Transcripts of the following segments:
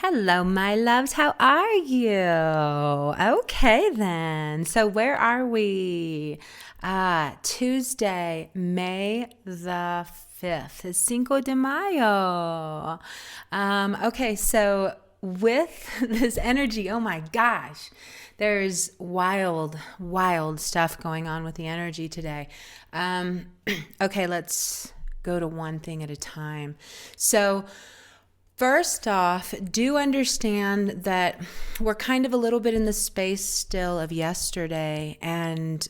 Hello, my loves. How are you? Okay, then. So, where are we? Tuesday, May the 5th. It's Cinco de Mayo. Okay, so with this energy, oh my gosh, there's wild stuff going on with the energy today. Okay, let's go to one thing at a time. So, first off, do understand that we're kind of a little bit in the space still of yesterday, and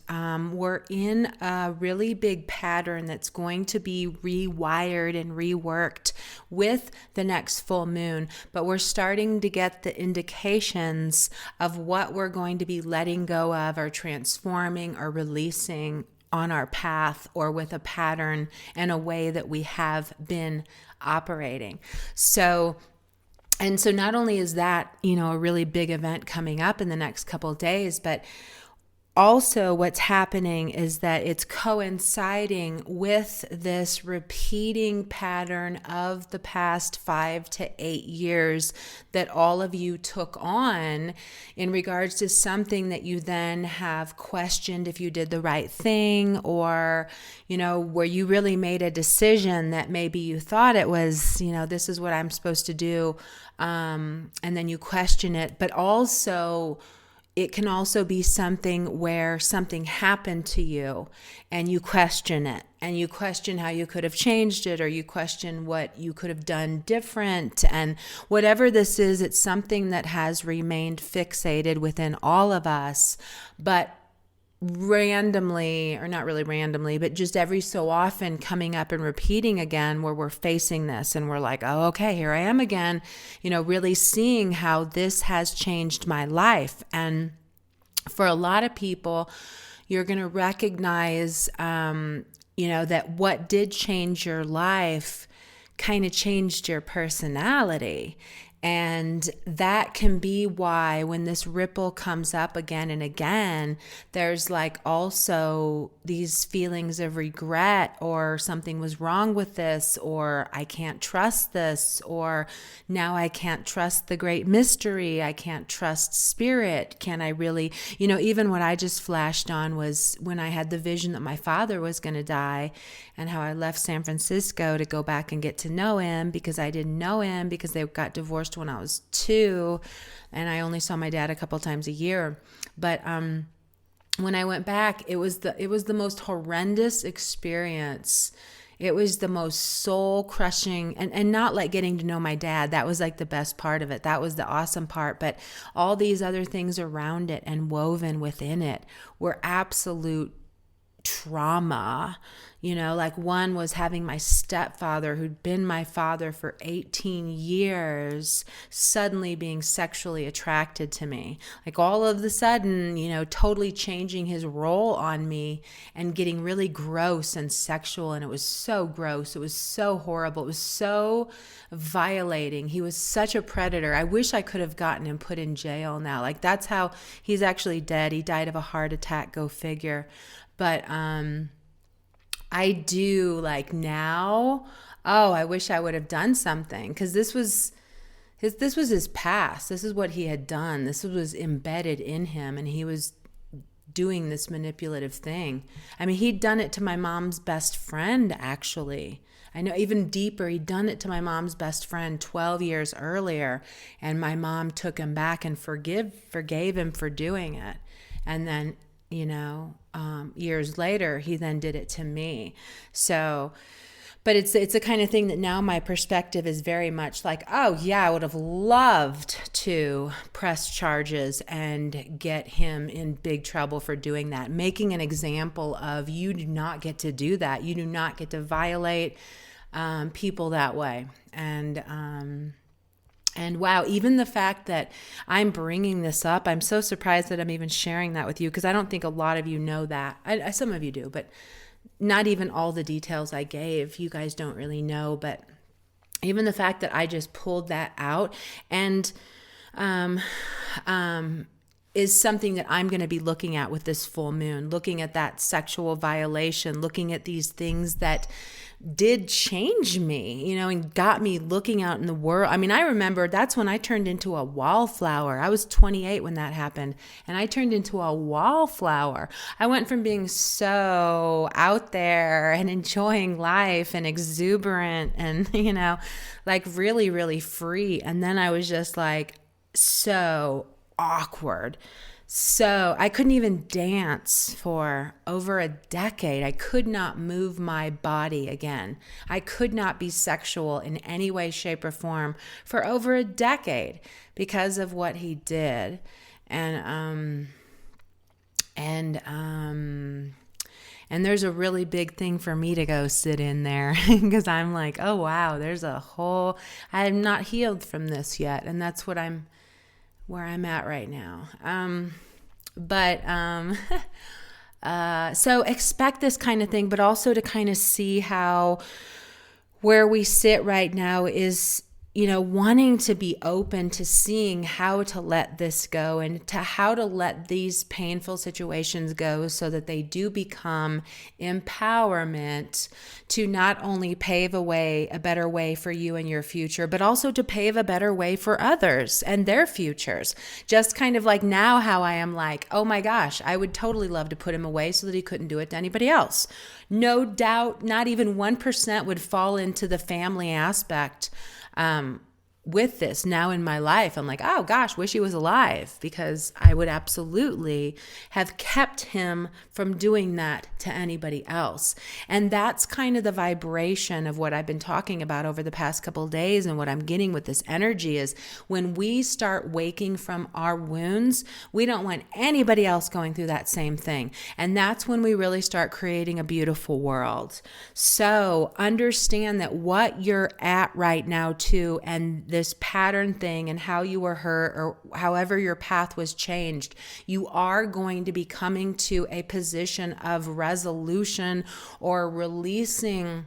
we're in a really big pattern that's going to be rewired and reworked with the next full moon. But we're starting to get the indications of what we're going to be letting go of or transforming or releasing on our path or with a pattern and a way that we have been operating. So not only is that, a really big event coming up in the next couple of days, but also what's happening is that it's coinciding with this repeating pattern of the past 5 to 8 years that all of you took on in regards to something that you then have questioned if you did the right thing, or where you really made a decision that maybe you thought it was, this is what I'm supposed to do, and then you question it. But also it can also be something where something happened to you and you question it, and you question how you could have changed it, or you question what you could have done different. And whatever this is, it's something that has remained fixated within all of us, but randomly, or not really randomly, but just every so often coming up and repeating again, where we're facing this and we're like, oh, okay, here I am again, really seeing how this has changed my life. And for a lot of people, you're going to recognize, that what did change your life kind of changed your personality. And that can be why when this ripple comes up again and again, there's like also these feelings of regret, or something was wrong with this, or I can't trust this, or now I can't trust the great mystery. I can't trust spirit. Can I really, even what I just flashed on was when I had the vision that my father was going to die, and how I left San Francisco to go back and get to know him, because I didn't know him because they got divorced when I was 2, and I only saw my dad a couple times a year. But when I went back, it was the most horrendous experience. It was the most soul crushing, and not like getting to know my dad. That was like the best part of it. That was the awesome part. But all these other things around it and woven within it were absolute trauma. Like one was having my stepfather, who'd been my father for 18 years, suddenly being sexually attracted to me. Like all of the sudden, totally changing his role on me and getting really gross and sexual. And it was so gross. It was so horrible. It was so violating. He was such a predator. I wish I could have gotten him put in jail now. Like that's how he's actually dead. He died of a heart attack, go figure. But I do like now, I wish I would have done something, because this was his past. This is what he had done. This was embedded in him, and he was doing this manipulative thing. I mean, he'd done it to my mom's best friend, actually. I know, even deeper, he'd done it to my mom's best friend 12 years earlier, and my mom took him back and forgave him for doing it. And then years later, he then did it to me. So, but it's the kind of thing that now my perspective is very much like, oh yeah, I would have loved to press charges and get him in big trouble for doing that. Making an example of, you do not get to do that. You do not get to violate people that way. And wow, even the fact that I'm bringing this up, I'm so surprised that I'm even sharing that with you, because I don't think a lot of you know that. Some of you do, but not even all the details I gave. You guys don't really know, but even the fact that I just pulled that out, and is something that I'm going to be looking at with this full moon, looking at that sexual violation, looking at these things that did change me, and got me looking out in the world. I mean, I remember that's when I turned into a wallflower. I was 28 when that happened, and I turned into a wallflower. I went from being so out there and enjoying life and exuberant and, like really, really free. And then I was just like so awkward. So I couldn't even dance for over a decade. I could not move my body again. I could not be sexual in any way, shape, or form for over a decade because of what he did. And there's a really big thing for me to go sit in there because I'm like, oh wow, I am not healed from this yet. And that's where I'm at right now. So expect this kind of thing, but also to kind of see how where we sit right now is, wanting to be open to seeing how to let this go and to how to let these painful situations go so that they do become empowerment to not only pave a better way for you and your future, but also to pave a better way for others and their futures. Just kind of like now how I am like, oh my gosh, I would totally love to put him away so that he couldn't do it to anybody else. No doubt, not even 1% would fall into the family aspect with this now in my life. I'm like, oh gosh, wish he was alive, because I would absolutely have kept him from doing that to anybody else. And that's kind of the vibration of what I've been talking about over the past couple of days, and what I'm getting with this energy is when we start waking from our wounds, we don't want anybody else going through that same thing. And that's when we really start creating a beautiful world. So understand that what you're at right now too, and this pattern thing and how you were hurt or however your path was changed, you are going to be coming to a position of resolution or releasing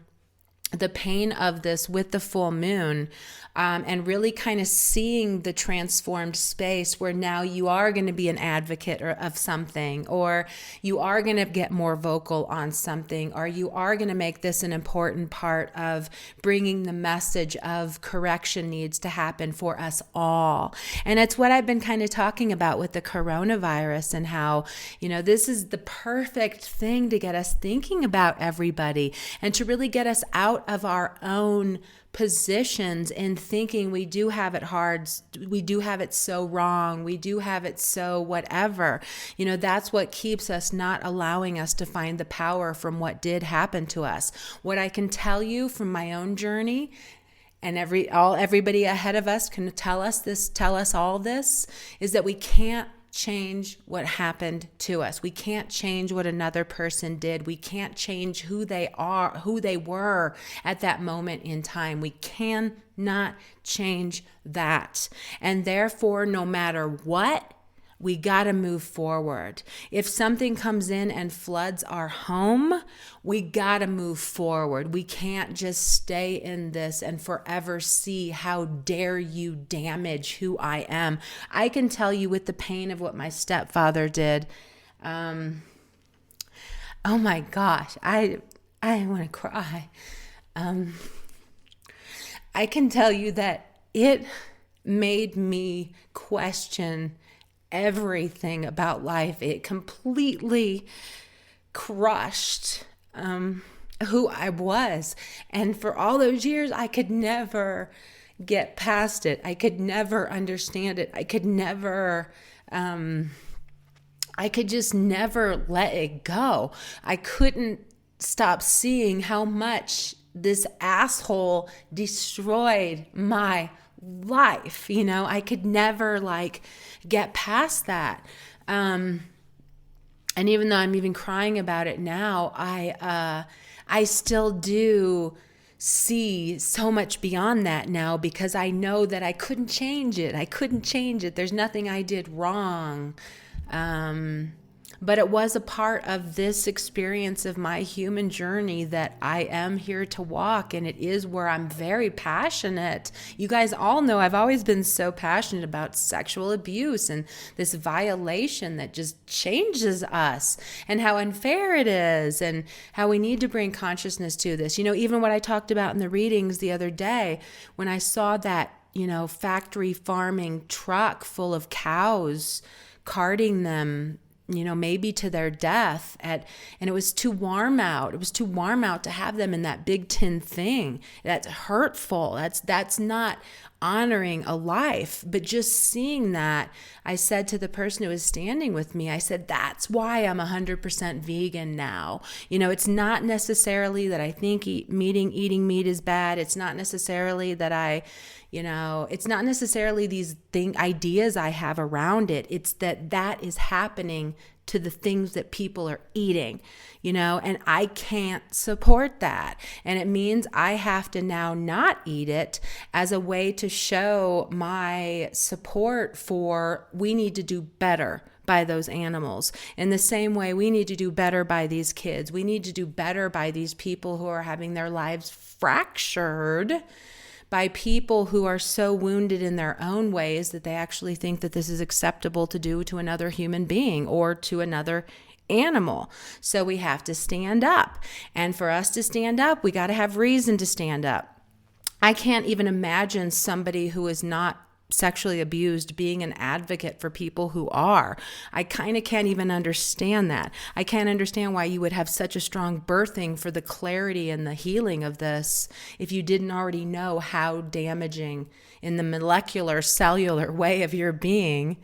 the pain of this with the full moon, and really kind of seeing the transformed space where now you are going to be an advocate of something, or you are going to get more vocal on something, or you are going to make this an important part of bringing the message of correction needs to happen for us all. And it's what I've been kind of talking about with the coronavirus and how, this is the perfect thing to get us thinking about everybody and to really get us out of our own positions in thinking we do have it hard, we do have it so wrong, we do have it so whatever. That's what keeps us not allowing us to find the power from what did happen to us. What I can tell you from my own journey, and everybody ahead of us can tell us all this, is that we can't change what happened to us. We can't change what another person did. We can't change who they were at that moment in time. We cannot change that. And therefore, no matter what, we got to move forward. If something comes in and floods our home, we got to move forward. We can't just stay in this and forever see how dare you damage who I am. I can tell you with the pain of what my stepfather did. Oh my gosh, I want to cry. I can tell you that it made me question everything about life. It completely crushed who I was. And for all those years, I could never get past it. I could never understand it. I could just never let it go. I couldn't stop seeing how much this asshole destroyed my life. I could never get past that. And even though I'm even crying about it now, I still do see so much beyond that now, because I know that I couldn't change it. There's nothing I did wrong. But it was a part of this experience of my human journey that I am here to walk, and it is where I'm very passionate. You guys all know I've always been so passionate about sexual abuse and this violation that just changes us, and how unfair it is, and how we need to bring consciousness to this. Even what I talked about in the readings the other day, when I saw that, factory farming truck full of cows, carting them, maybe to their death and it was too warm out. It was too warm out to have them in that big tin thing. That's hurtful. That's not honoring a life. But just seeing that, I said to the person who was standing with me, I said, that's why I'm 100% vegan now. It's not necessarily that I think eating meat is bad. It's not necessarily that it's not necessarily these ideas I have around it. It's that is happening to the things that people are eating, and I can't support that. And it means I have to now not eat it as a way to show my support for we need to do better by those animals. In the same way, we need to do better by these kids. We need to do better by these people who are having their lives fractured by people who are so wounded in their own ways that they actually think that this is acceptable to do to another human being or to another animal. So we have to stand up. And for us to stand up, we got to have reason to stand up. I can't even imagine somebody who is not sexually abused being an advocate for people who are. I kind of can't even understand that. I can't understand why you would have such a strong birthing for the clarity and the healing of this if you didn't already know how damaging in the molecular, cellular way of your being,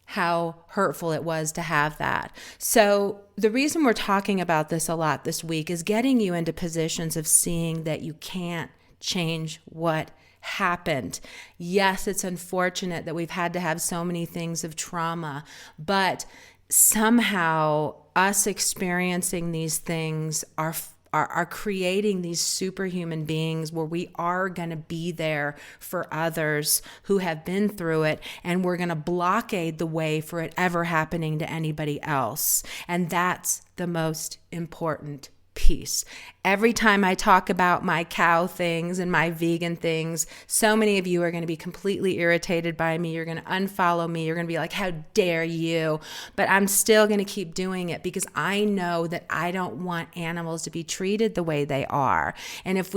how hurtful it was to have that. So the reason we're talking about this a lot this week is getting you into positions of seeing that you can't change what happened. Yes, it's unfortunate that we've had to have so many things of trauma, but somehow us experiencing these things are creating these superhuman beings where we are going to be there for others who have been through it, and we're going to blockade the way for it ever happening to anybody else. And that's the most important piece. Every time I talk about my cow things and my vegan things, so many of you are going to be completely irritated by me. You're going to unfollow me. You're going to be like, how dare you? But I'm still going to keep doing it because I know that I don't want animals to be treated the way they are. And if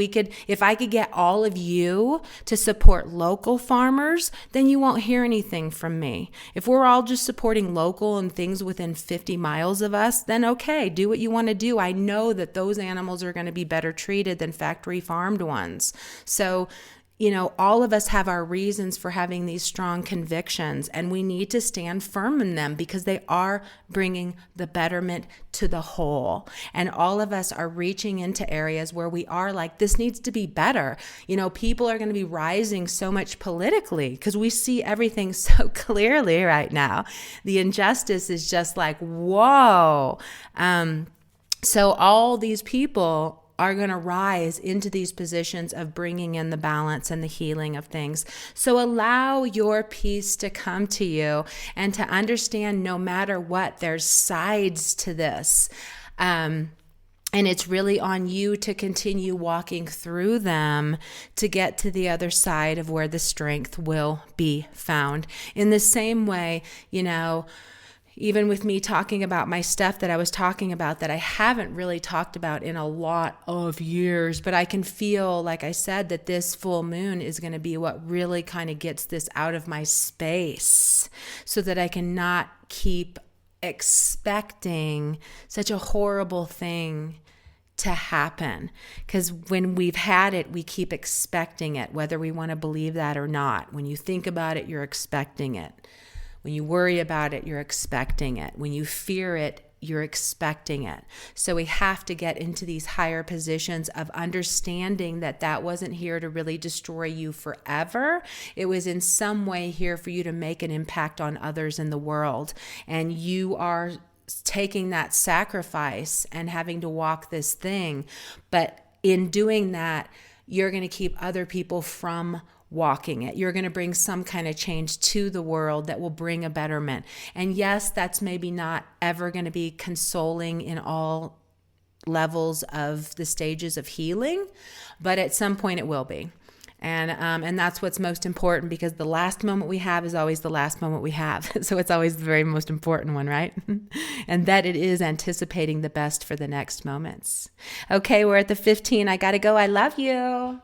I could get all of you to support local farmers, then you won't hear anything from me. If we're all just supporting local and things within 50 miles of us, then okay, do what you want to do. I know that those animals are going to be better treated than factory farmed ones. So, all of us have our reasons for having these strong convictions, and we need to stand firm in them because they are bringing the betterment to the whole. And all of us are reaching into areas where we are like, this needs to be better. People are going to be rising so much politically because we see everything so clearly right now. The injustice is just like, whoa. So all these people are going to rise into these positions of bringing in the balance and the healing of things. So allow your peace to come to you and to understand no matter what, there's sides to this. And it's really on you to continue walking through them to get to the other side of where the strength will be found. In the same way, even with me talking about my stuff that I was talking about that I haven't really talked about in a lot of years, but I can feel, like I said, that this full moon is going to be what really kind of gets this out of my space so that I can not keep expecting such a horrible thing to happen. Because when we've had it, we keep expecting it, whether we want to believe that or not. When you think about it, you're expecting it. When you worry about it, you're expecting it. When you fear it, you're expecting it. So we have to get into these higher positions of understanding that that wasn't here to really destroy you forever. It was in some way here for you to make an impact on others in the world. And you are taking that sacrifice and having to walk this thing. But in doing that, you're going to keep other people from walking it. You're going to bring some kind of change to the world that will bring a betterment. And yes, that's maybe not ever going to be consoling in all levels of the stages of healing, but at some point it will be. And that's what's most important, because the last moment we have is always the last moment we have. So it's always the very most important one, right? And that it is anticipating the best for the next moments. Okay, we're at the 15. I got to go. I love you.